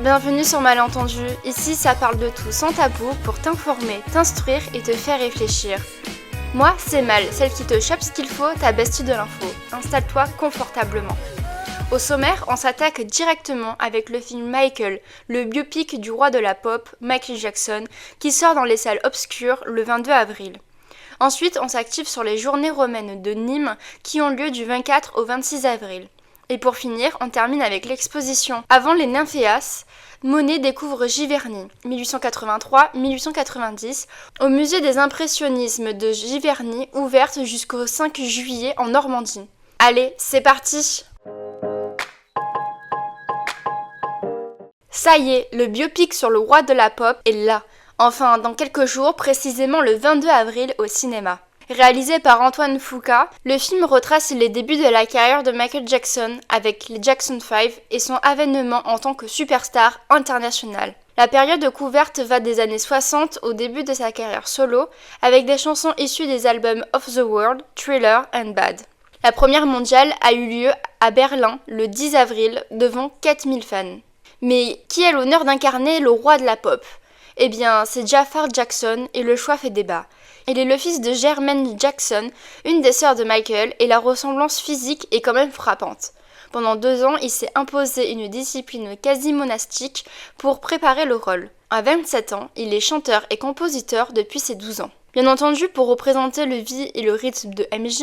Bienvenue sur Malentendu, ici ça parle de tout sans tabou pour t'informer, t'instruire et te faire réfléchir. Moi, c'est Mal, celle qui te chope ce qu'il faut, ta bestie de l'info. Installe-toi confortablement. Au sommaire, on s'attaque directement avec le film Michael, le biopic du roi de la pop, Michael Jackson, qui sort dans les salles obscures le 22 avril. Ensuite, on s'active sur les journées romaines de Nîmes qui ont lieu du 24 au 26 avril. Et pour finir, on termine avec l'exposition Avant les Nymphéas, Monet découvre Giverny, 1883-1890, au musée des impressionnismes de Giverny, ouverte jusqu'au 5 juillet en Normandie. Allez, c'est parti! Ça y est, le biopic sur le roi de la pop est là. Enfin, dans quelques jours, précisément le 22 avril au cinéma. Réalisé par Antoine Fuqua, le film retrace les débuts de la carrière de Michael Jackson avec les Jackson 5 et son avènement en tant que superstar international. La période couverte va des années 60 au début de sa carrière solo, avec des chansons issues des albums Of the World, Thriller and Bad. La première mondiale a eu lieu à Berlin le 10 avril devant 4000 fans. Mais qui a l'honneur d'incarner le roi de la pop ? Eh bien, c'est Jafar Jackson et le choix fait débat. Il est le fils de Jermaine Jackson, une des sœurs de Michael, et la ressemblance physique est quand même frappante. Pendant 2 ans, il s'est imposé une discipline quasi monastique pour préparer le rôle. À 27 ans, il est chanteur et compositeur depuis ses 12 ans. Bien entendu, pour représenter le vie et le rythme de MJ,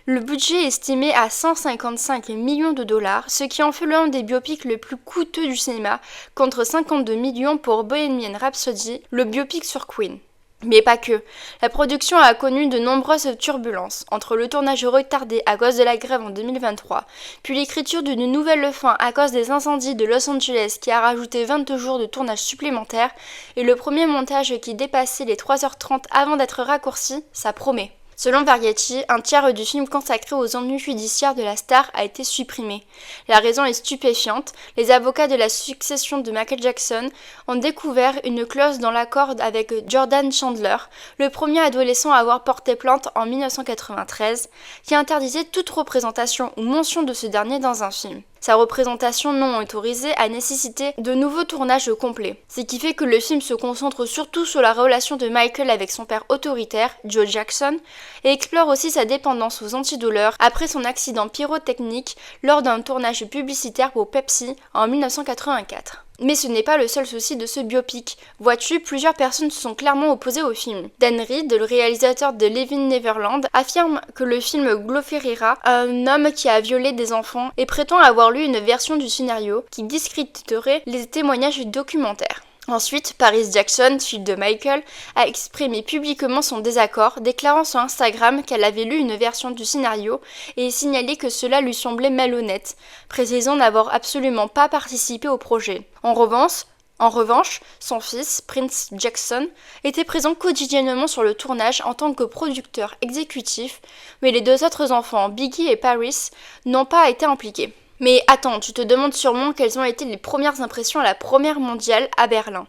le budget est estimé à 155 millions de dollars, ce qui en fait l'un des biopics les plus coûteux du cinéma, contre 52 millions pour Bohemian Rhapsody, le biopic sur Queen. Mais pas que. La production a connu de nombreuses turbulences, entre le tournage retardé à cause de la grève en 2023, puis l'écriture d'une nouvelle fin à cause des incendies de Los Angeles qui a rajouté 22 jours de tournage supplémentaires, et le premier montage qui dépassait les 3h30 avant d'être raccourci, ça promet. Selon Variety, un tiers du film consacré aux ennuis judiciaires de la star a été supprimé. La raison est stupéfiante, les avocats de la succession de Michael Jackson ont découvert une clause dans l'accord avec Jordan Chandler, le premier adolescent à avoir porté plainte en 1993, qui interdisait toute représentation ou mention de ce dernier dans un film. Sa représentation non autorisée a nécessité de nouveaux tournages complets, ce qui fait que le film se concentre surtout sur la relation de Michael avec son père autoritaire, Joe Jackson, et explore aussi sa dépendance aux antidouleurs après son accident pyrotechnique lors d'un tournage publicitaire pour Pepsi en 1984. Mais ce n'est pas le seul souci de ce biopic. Vois-tu, plusieurs personnes se sont clairement opposées au film. Dan Reed, le réalisateur de Leaving Neverland, affirme que le film glorifierait un homme qui a violé des enfants et prétend avoir lu une version du scénario qui discréditerait les témoignages documentaires. Ensuite, Paris Jackson, fille de Michael, a exprimé publiquement son désaccord, déclarant sur Instagram qu'elle avait lu une version du scénario et signalé que cela lui semblait malhonnête, précisant n'avoir absolument pas participé au projet. En revanche, son fils, Prince Jackson, était présent quotidiennement sur le tournage en tant que producteur exécutif, mais les 2 autres enfants, Biggie et Paris, n'ont pas été impliqués. Mais attends, tu te demandes sûrement quelles ont été les premières impressions à la première mondiale à Berlin.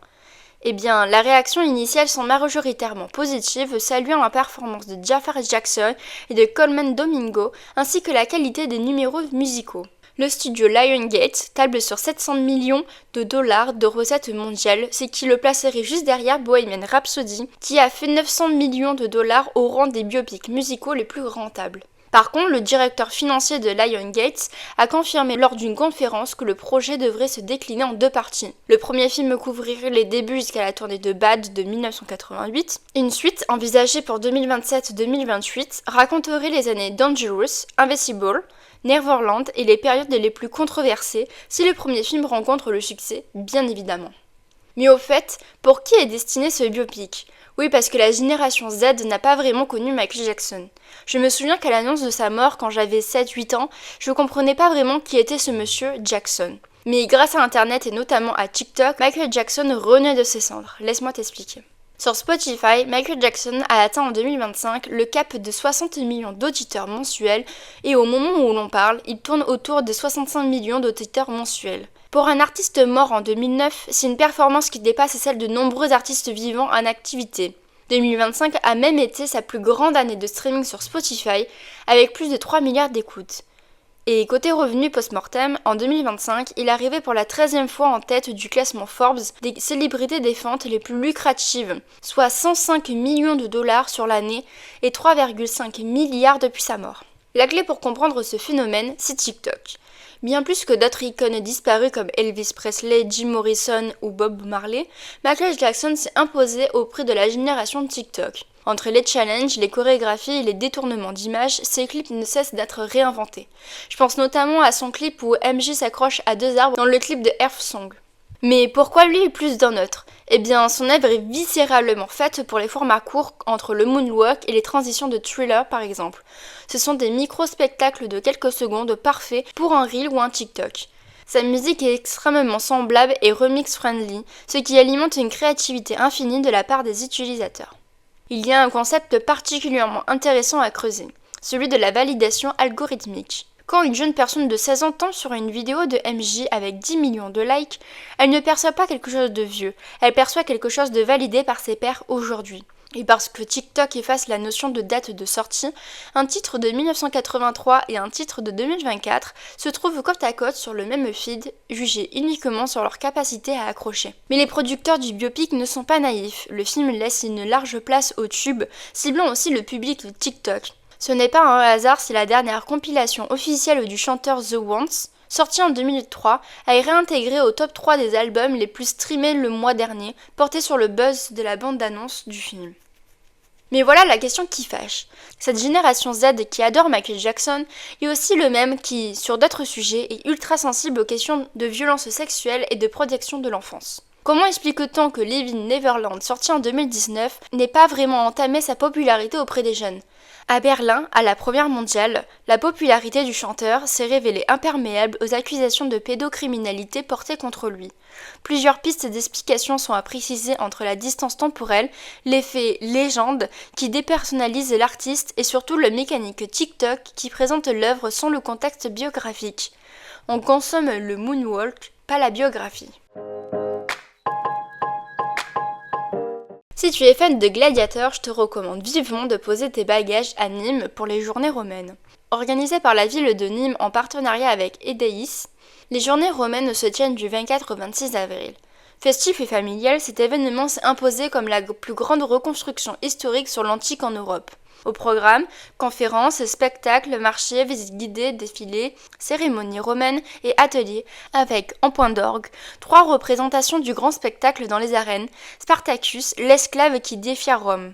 Eh bien, la réaction initiale sont majoritairement positive, saluant la performance de Jafar Jackson et de Coleman Domingo, ainsi que la qualité des numéros musicaux. Le studio Lionsgate table sur 700 millions de dollars de recettes mondiales, ce qui le placerait juste derrière Bohemian Rhapsody, qui a fait 900 millions de dollars au rang des biopics musicaux les plus rentables. Par contre, le directeur financier de Lionsgate a confirmé lors d'une conférence que le projet devrait se décliner en 2 parties. Le premier film couvrirait les débuts jusqu'à la tournée de Bad de 1988. Une suite, envisagée pour 2027-2028, raconterait les années Dangerous, Invincible, Neverland et les périodes les plus controversées si le premier film rencontre le succès, bien évidemment. Mais au fait, pour qui est destiné ce biopic ? Oui, parce que la génération Z n'a pas vraiment connu Michael Jackson. Je me souviens qu'à l'annonce de sa mort quand j'avais 7-8 ans, je comprenais pas vraiment qui était ce monsieur Jackson. Mais grâce à internet et notamment à TikTok, Michael Jackson renaît de ses cendres. Laisse-moi t'expliquer. Sur Spotify, Michael Jackson a atteint en 2025 le cap de 60 millions d'auditeurs mensuels et au moment où l'on parle, il tourne autour de 65 millions d'auditeurs mensuels. Pour un artiste mort en 2009, c'est une performance qui dépasse celle de nombreux artistes vivants en activité. 2025 a même été sa plus grande année de streaming sur Spotify, avec plus de 3 milliards d'écoutes. Et côté revenus post-mortem, en 2025, il arrivait pour la 13e fois en tête du classement Forbes des célébrités défuntes les plus lucratives, soit 105 millions de dollars sur l'année et 3,5 milliards depuis sa mort. La clé pour comprendre ce phénomène, c'est TikTok. Bien plus que d'autres icônes disparues comme Elvis Presley, Jim Morrison ou Bob Marley, Michael Jackson s'est imposé auprès de la génération TikTok. Entre les challenges, les chorégraphies et les détournements d'images, ses clips ne cessent d'être réinventés. Je pense notamment à son clip où MJ s'accroche à 2 arbres dans le clip de Earth Song. Mais pourquoi lui plus d'un autre ? Eh bien, son œuvre est viscéralement faite pour les formats courts entre le moonwalk et les transitions de Thriller par exemple. Ce sont des micro-spectacles de quelques secondes parfaits pour un reel ou un TikTok. Sa musique est extrêmement semblable et remix-friendly, ce qui alimente une créativité infinie de la part des utilisateurs. Il y a un concept particulièrement intéressant à creuser, celui de la validation algorithmique. Quand une jeune personne de 16 ans tombe sur une vidéo de MJ avec 10 millions de likes, elle ne perçoit pas quelque chose de vieux, elle perçoit quelque chose de validé par ses pairs aujourd'hui. Et parce que TikTok efface la notion de date de sortie, un titre de 1983 et un titre de 2024 se trouvent côte à côte sur le même feed, jugés uniquement sur leur capacité à accrocher. Mais les producteurs du biopic ne sont pas naïfs, le film laisse une large place au tube, ciblant aussi le public de TikTok. Ce n'est pas un hasard si la dernière compilation officielle du chanteur The Once, sortie en 2003, a été réintégrée au top 3 des albums les plus streamés le mois dernier, porté sur le buzz de la bande-annonce du film. Mais voilà la question qui fâche. Cette génération Z qui adore Michael Jackson est aussi le même qui, sur d'autres sujets, est ultra sensible aux questions de violence sexuelle et de protection de l'enfance. Comment explique-t-on que Living Neverland, sorti en 2019, n'ait pas vraiment entamé sa popularité auprès des jeunes ? À Berlin, à la Première mondiale, la popularité du chanteur s'est révélée imperméable aux accusations de pédocriminalité portées contre lui. Plusieurs pistes d'explication sont à préciser entre la distance temporelle, l'effet légende qui dépersonnalise l'artiste et surtout le mécanique TikTok qui présente l'œuvre sans le contexte biographique. On consomme le moonwalk, pas la biographie. Si tu es fan de Gladiator, je te recommande vivement de poser tes bagages à Nîmes pour les journées romaines. Organisées par la ville de Nîmes en partenariat avec Edeis, les journées romaines se tiennent du 24 au 26 avril. Festif et familial, cet événement s'est imposé comme la plus grande reconstruction historique sur l'Antique en Europe. Au programme, conférences, spectacles, marchés, visites guidées, défilés, cérémonies romaines et ateliers, avec, en point d'orgue, 3 représentations du grand spectacle dans les arènes, Spartacus, l'esclave qui défia Rome.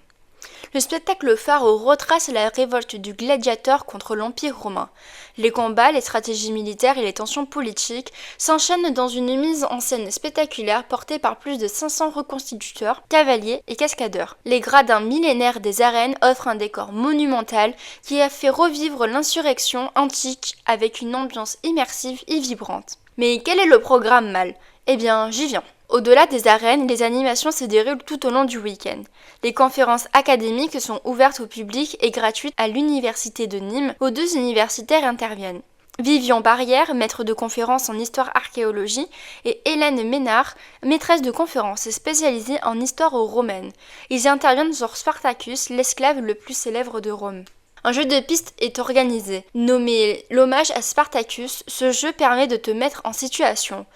Le spectacle phare retrace la révolte du gladiateur contre l'Empire romain. Les combats, les stratégies militaires et les tensions politiques s'enchaînent dans une mise en scène spectaculaire portée par plus de 500 reconstituteurs, cavaliers et cascadeurs. Les gradins millénaires des arènes offrent un décor monumental qui a fait revivre l'insurrection antique avec une ambiance immersive et vibrante. Mais quel est le programme mâle ? Eh bien, j'y viens. Au-delà des arènes, les animations se déroulent tout au long du week-end. Les conférences académiques sont ouvertes au public et gratuites à l'université de Nîmes, où 2 universitaires interviennent. Vivian Barrière, maître de conférences en histoire-archéologie, et Hélène Ménard, maîtresse de conférences spécialisée en histoire romaine. Ils interviennent sur Spartacus, l'esclave le plus célèbre de Rome. Un jeu de piste est organisé. Nommé l'hommage à Spartacus, ce jeu permet de te mettre en situation.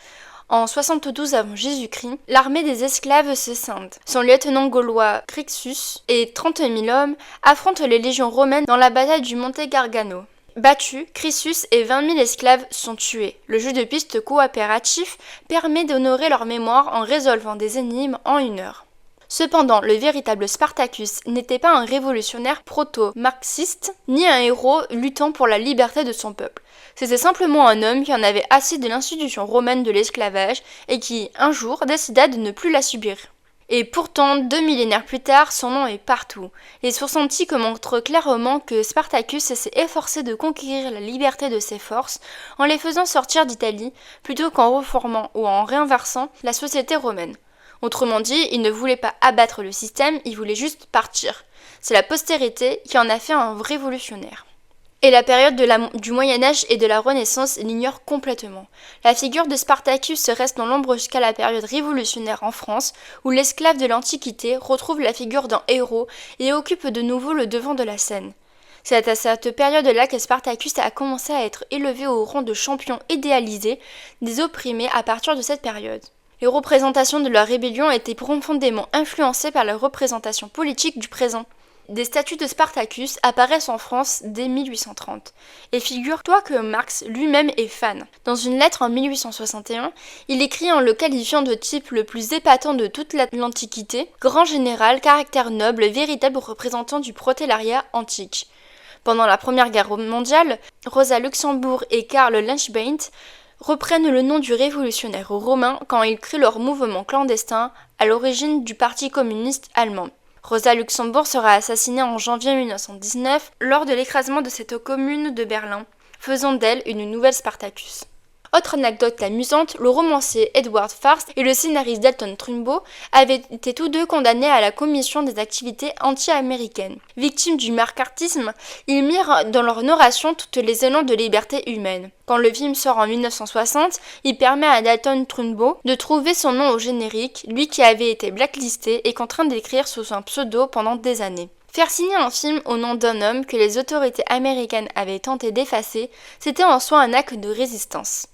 En 72 avant Jésus-Christ, l'armée des esclaves se scinde. Son lieutenant gaulois Crixus et 30 000 hommes affrontent les légions romaines dans la bataille du Monte Gargano. Battus, Crixus et 20 000 esclaves sont tués. Le jeu de piste coopératif permet d'honorer leur mémoire en résolvant des énigmes en 1 heure. Cependant, le véritable Spartacus n'était pas un révolutionnaire proto-marxiste, ni un héros luttant pour la liberté de son peuple. C'était simplement un homme qui en avait assez de l'institution romaine de l'esclavage et qui, un jour, décida de ne plus la subir. Et pourtant, 2 millénaires plus tard, son nom est partout. Les sources antiques montrent clairement que Spartacus s'est efforcé de conquérir la liberté de ses forces en les faisant sortir d'Italie, plutôt qu'en reformant ou en réinversant la société romaine. Autrement dit, il ne voulait pas abattre le système, il voulait juste partir. C'est la postérité qui en a fait un révolutionnaire. Et la période du Moyen-Âge et de la Renaissance l'ignore complètement. La figure de Spartacus reste dans l'ombre jusqu'à la période révolutionnaire en France, où l'esclave de l'Antiquité retrouve la figure d'un héros et occupe de nouveau le devant de la scène. C'est à cette période-là que Spartacus a commencé à être élevé au rang de champion idéalisé des opprimés à partir de cette période. Les représentations de la rébellion étaient profondément influencées par la représentation politique du présent. Des statues de Spartacus apparaissent en France dès 1830. Et figure-toi que Marx lui-même est fan. Dans une lettre en 1861, il écrit en le qualifiant de type le plus épatant de toute l'Antiquité, grand général, caractère noble, véritable représentant du prolétariat antique. Pendant la Première Guerre mondiale, Rosa Luxembourg et Karl Liebknecht reprennent le nom du révolutionnaire romain quand ils créent leur mouvement clandestin à l'origine du Parti communiste allemand. Rosa Luxembourg sera assassinée en janvier 1919 lors de l'écrasement de cette commune de Berlin, faisant d'elle une nouvelle Spartacus. Autre anecdote amusante, le romancier Edward Farst et le scénariste Dalton Trumbo avaient été tous deux condamnés à la commission des activités anti-américaines. Victimes du macartisme, ils mirent dans leur narration toutes les élans de liberté humaine. Quand le film sort en 1960, il permet à Dalton Trumbo de trouver son nom au générique, lui qui avait été blacklisté et contraint d'écrire sous un pseudo pendant des années. Faire signer un film au nom d'un homme que les autorités américaines avaient tenté d'effacer, c'était en soi un acte de résistance.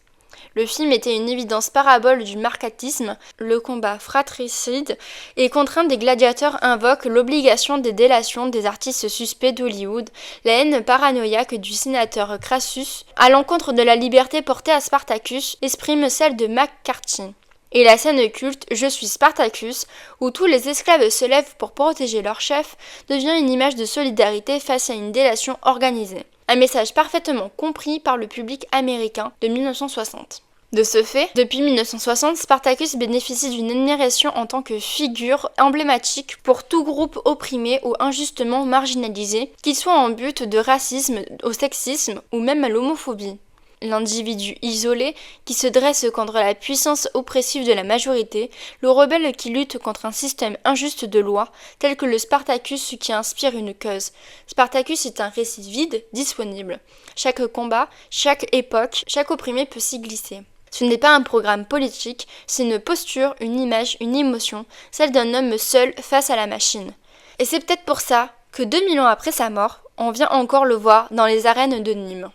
Le film était une évidence parabole du macartisme, le combat fratricide et contraint des gladiateurs invoque l'obligation des délations des artistes suspects d'Hollywood, la haine paranoïaque du sénateur Crassus à l'encontre de la liberté portée à Spartacus exprime celle de McCarthy. Et la scène culte « Je suis Spartacus » où tous les esclaves se lèvent pour protéger leur chef devient une image de solidarité face à une délation organisée. Un message parfaitement compris par le public américain de 1960. De ce fait, depuis 1960, Spartacus bénéficie d'une admiration en tant que figure emblématique pour tout groupe opprimé ou injustement marginalisé, qu'il soit en but de racisme, au sexisme ou même à l'homophobie. L'individu isolé qui se dresse contre la puissance oppressive de la majorité, le rebelle qui lutte contre un système injuste de loi, tel que le Spartacus qui inspire une cause. Spartacus est un récit vide, disponible. Chaque combat, chaque époque, chaque opprimé peut s'y glisser. Ce n'est pas un programme politique, c'est une posture, une image, une émotion, celle d'un homme seul face à la machine. Et c'est peut-être pour ça que 2000 ans après sa mort, on vient encore le voir dans les arènes de Nîmes.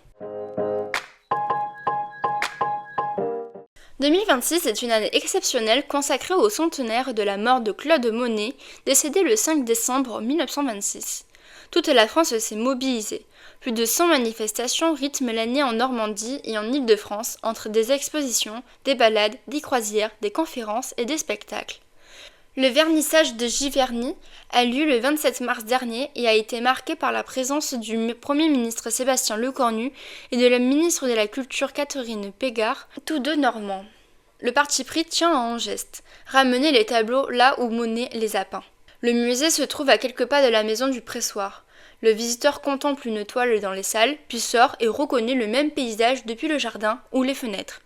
2026 est une année exceptionnelle consacrée au centenaire de la mort de Claude Monet, décédé le 5 décembre 1926. Toute la France s'est mobilisée. Plus de 100 manifestations rythment l'année en Normandie et en Île-de-France entre des expositions, des balades, des croisières, des conférences et des spectacles. Le vernissage de Giverny a lieu le 27 mars dernier et a été marqué par la présence du Premier ministre Sébastien Lecornu et de la ministre de la Culture Catherine Pégard, tous deux normands. Le parti pris tient en geste, ramener les tableaux là où Monet les a peints. Le musée se trouve à quelques pas de la maison du pressoir. Le visiteur contemple une toile dans les salles, puis sort et reconnaît le même paysage depuis le jardin ou les fenêtres.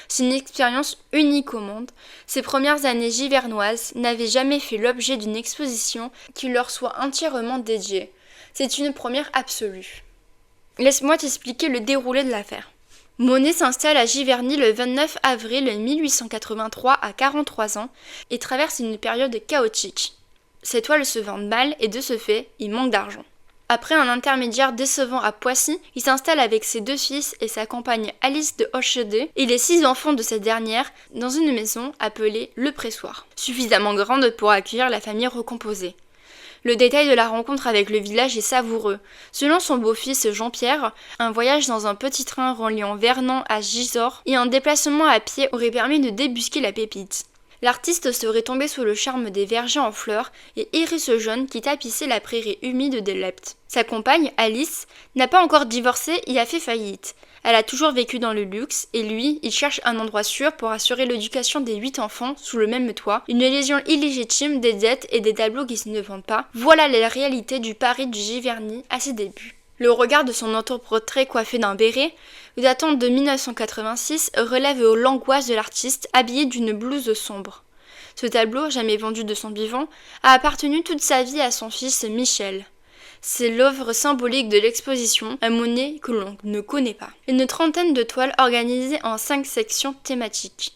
C'est une expérience unique au monde. Ces premières années givernoises n'avaient jamais fait l'objet d'une exposition qui leur soit entièrement dédiée. C'est une première absolue. Laisse-moi t'expliquer le déroulé de l'affaire. Monet s'installe à Giverny le 29 avril 1883 à 43 ans et traverse une période chaotique. Ses toiles se vendent mal et de ce fait, il manque d'argent. Après un intermédiaire décevant à Poissy, il s'installe avec ses 2 fils et sa compagne Alice de Hochedé et les 6 enfants de cette dernière dans une maison appelée Le Pressoir, suffisamment grande pour accueillir la famille recomposée. Le détail de la rencontre avec le village est savoureux. Selon son beau-fils Jean-Pierre, un voyage dans un petit train reliant Vernon à Gisors et un déplacement à pied aurait permis de débusquer la pépite. L'artiste serait tombé sous le charme des vergers en fleurs et iris jaunes qui tapissaient la prairie humide de l'Epte. Sa compagne, Alice, n'a pas encore divorcé et a fait faillite. Elle a toujours vécu dans le luxe et lui, il cherche un endroit sûr pour assurer l'éducation des 8 enfants sous le même toit, une légion illégitime des dettes et des tableaux qui ne vendent pas. Voilà la réalité du Paris du Giverny à ses débuts. Le regard de son autoportrait coiffé d'un béret, datant de 1986, relève l'angoisse de l'artiste habillé d'une blouse sombre. Ce tableau, jamais vendu de son vivant, a appartenu toute sa vie à son fils Michel. C'est l'œuvre symbolique de l'exposition, un Monet que l'on ne connaît pas. Une trentaine de toiles organisées en 5 sections thématiques.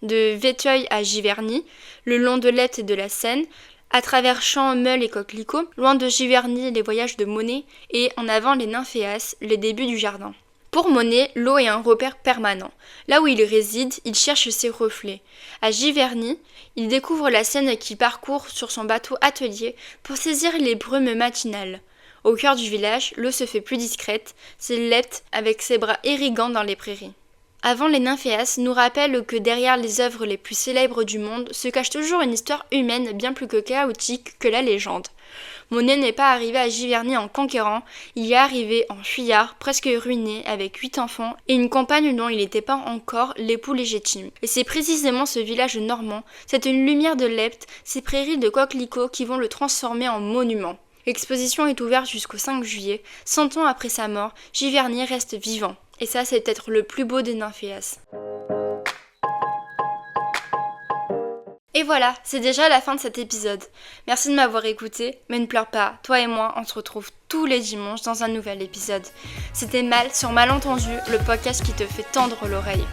De Véteuil à Giverny, le long de l'Epte et de la Seine, À travers champs, meules et coquelicots, loin de Giverny les voyages de Monet, et en avant les nymphéas, les débuts du jardin. Pour Monet, l'eau est un repère permanent. Là où il réside, il cherche ses reflets. À Giverny, il découvre la Seine qu'il parcourt sur son bateau atelier pour saisir les brumes matinales. Au cœur du village, l'eau se fait plus discrète, c'est Lepte avec ses bras irrigants dans les prairies. Avant les nymphéas nous rappelle que derrière les œuvres les plus célèbres du monde se cache toujours une histoire humaine bien plus chaotique que la légende. Monet n'est pas arrivé à Giverny en conquérant, il y est arrivé en fuyard, presque ruiné, avec 8 enfants et une compagne dont il n'était pas encore l'époux légitime. Et c'est précisément ce village normand, cette une lumière de Lepte, ces prairies de coquelicots qui vont le transformer en monument. L'exposition est ouverte jusqu'au 5 juillet. 100 ans après sa mort, Giverny reste vivant. Et ça, c'est peut-être le plus beau des nymphéas. Et voilà, c'est déjà la fin de cet épisode. Merci de m'avoir écouté, mais ne pleure pas, toi et moi, on se retrouve tous les dimanches dans un nouvel épisode. C'était Mal sur Malentendu, le podcast qui te fait tendre l'oreille.